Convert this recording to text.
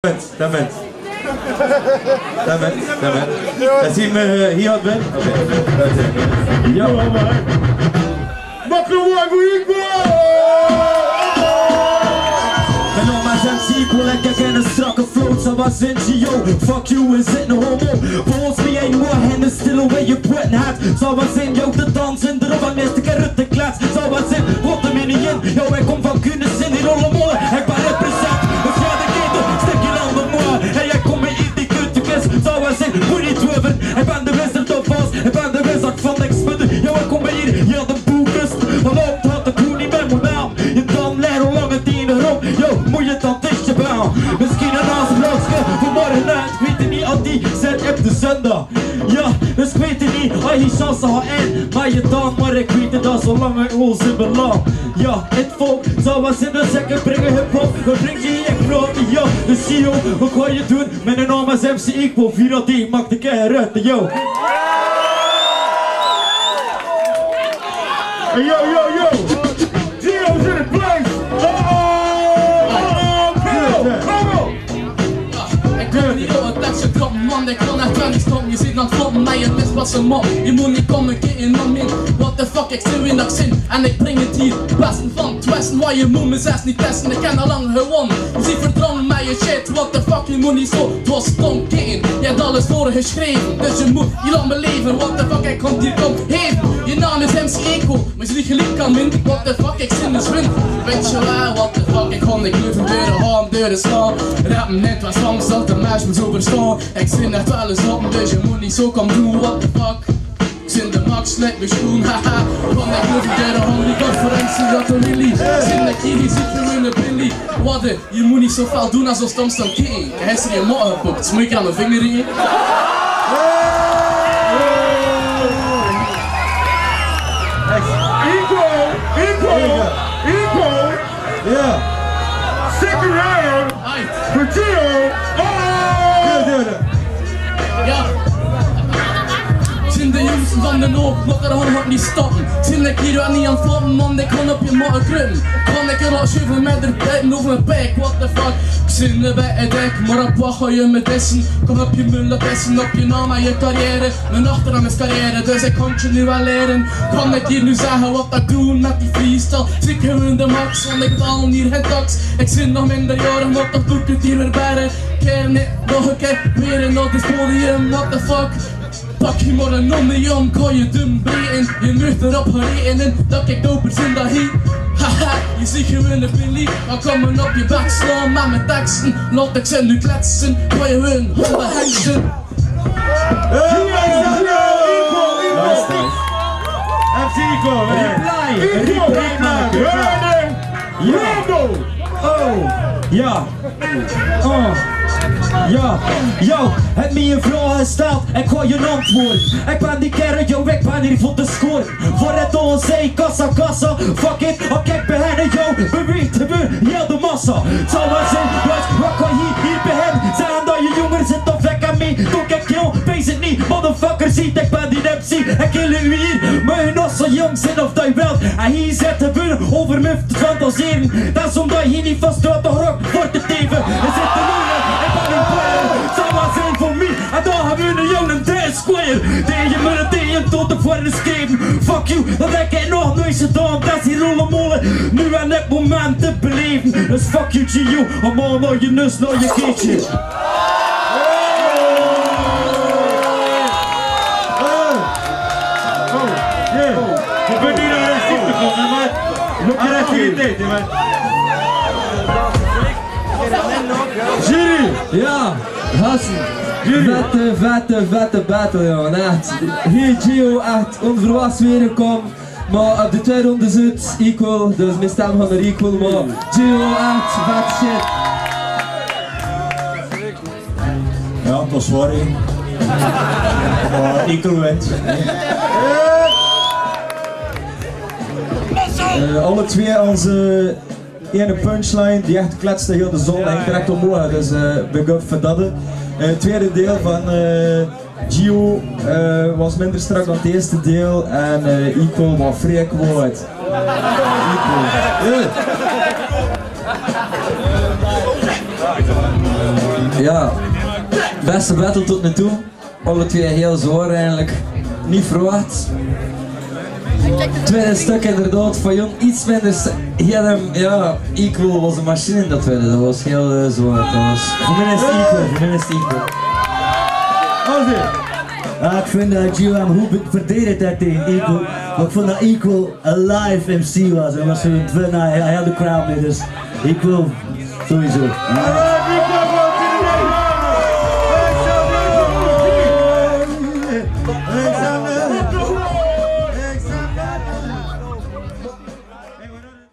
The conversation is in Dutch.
Dat bent. Dat zien we hier had ben. Oké. Ja, maar. Ben op mijn MC, ik wil lekker kennen strakke flow, zoals in Gio. Fuck you, is it no homo? Voor ons wie een moe handen stil waar je put hat. Zoals in jou te dansen, erop aan eerste keer uit de klas. Zoals in, wat de mini in. Yo, ik kom van Kunis in die rollen mollen. Ik ben represent, dus ja de ketel, stek je aan de moe. En jij komt me in die kutukes, zoals in, moet niet dwerven. Ik ben de wizard of Oz, ik ben de wizard van X-Mudden. Yo, ik kom hier, hier de boekest. Maar loopt had de koe niet met mijn naam. Je dan leer hoe lang het in erop. Yo, moet je dan dichtje baan. Misschien een aanspraakje voor morgen uit. Ik weet het niet, al die zet op de zondag. Ja, dus ik weet het niet, als je chance gaat in. Maar je dan, maar ik weet het al zolang ik ons in belang. Ja, het volk, zoals in de zekken brengen hip-hop. We brengen je hier groot, yo. Dus zie je, wat ga je doen? Met een naam als MC Equal, 4D, maak de keer uit, yo. Hey, yo, Gio's in the place! Ik kan niet door het tekstje droppen, man, ik kan echt wel niet stoppen. Je zit aan het floppen, maar je mist pas een man. Je moet niet komen, keer in dan min. What the fuck, ik zit in accent en ik breng het hier. Besten van het westen, waar je moet me zes niet testen. Ik ken al lang gewonnen, je ziet verdrongen met je shit. What the fuck, je moet niet zo, het was stom keen. Je hebt alles voor geschreven, dus je moet, je laat me leven. What the fuck, ik kom hier, kom heen. Je naam is MC Eco, maar je niet gelijk kan min. What the fuck, ik zin dus win. Weet je wel, what the fuck, ik kon de kleuven deuren gaan, deuren slaan. Rappen net was van mezelf, de meisje moet zo verstaan. Ik zin echt wel eens op, dus je moet niet zo komen doen, what the fuck. Ik zin de max, let me schoen, haha. Van de kleuven deuren gaan, die conferentie, dat de Willy. Zin de kiri, zit je in de Billy. Wadde, je moet niet zo veel doen als soms dan kee. Hij is er je mot gepakt, smeek je aan mijn vinger in. Equal! Ja. Second round! For Gio! Ja. Zin de jongsten van de nood, wat er gewoon niet stoppen. Zin ik hier wel niet aan het floppen, man, ik kan op je matten krummen. Kan ik er al schuiven met de pijpen over mijn pijk, what the fuck. Ik zin er bij het dek, maar op wat ga je me dissen? Kom op je mullen pissen, op je naam en je carrière. Mijn achternaam is carrière, dus ik kan je nu wel leren. Kan ik hier nu zeggen wat ik doe met die freestyle? Zie gewoon de max, want ik val hier geen tax. Ik zin nog minder jaren, maar toch doe ik het hier weer bij. Keer niet, nog een keer, weer in op het podium, what the fuck. Pak je maar een nummer om, kan je dum breken. Je moet erop gereden dat ik dopers in dat hier. Haha, je ziet gewoon de Billy. Dan kom me op je bek slaan met mijn teksten. Laat ik ze nu kletsen, kan je hun handen hengsten. MC Equal, replay maken. Oh, ja. Ja, yo, heb me een vraag gesteld, ik ga je antwoorden. Ik ben die kerel, yo, ik ben hier voor te scoren. Voor het onzee, kassa, fuck it, oh kijk beginnen, yo, beweegt de buur, heel de massa. Zal wel zijn, wat kan hier beginnen? Zijn dat je jonger zit of ik aan mij, doe ik kill, wees het niet, motherfucker ziet, ik ben die MC, ik kill u hier. Maar je nog zo jong zit of dat je wilt, en hier zit de buur over me te fantaseren. Dat is omdat je niet van straat of rock voor te teven. Er zit de moeder, ik ben een player, zou wel zijn voor mij. En dan hebben we een jongen dance square. Tegen me tegen tot de voor de schepen. Fuck you, dat heb ik nog nooit gedaan. Dat is die rollenmolen, nu aan het moment te beleven. Dus fuck you Gio, allemaal naar je neus, naar je keetje. Je bent niet naar de ziekte gekomen, maar loop je activiteit, man. Jury! Ja, gasten. Vette battle, jongen. Echt. Hier Gio echt onverwachts weergekomen. Maar op de tweede ronde zit Equal, dus mijn stem van er Equal. Maar Gio echt vet shit. Ja, het was zwaar, hè. Maar Equal wint. Alle twee onze ene punchline die echt kletste heel de zon en direct omhoog, dus big up voor dat. Het tweede deel van Gio was minder strak dan het eerste deel en Equal was vrij kwoord. Equal. Ja, beste battle tot nu toe. Alle twee heel zwaar eigenlijk. Niet verwacht. Tweede stuk inderdaad van Jon iets minder. Ja, Equal was een machine in dat tweede. Dat was heel zwaar. Dat was... Voor mij is het equal, voor mij is het equal. Ja, ik vind dat Gio hem goed verdedigd heeft tegen Equal. Maar ik vond dat Equal een live MC was. Hij was zo'n twin, hij had de crowd mee, dus Equal sowieso.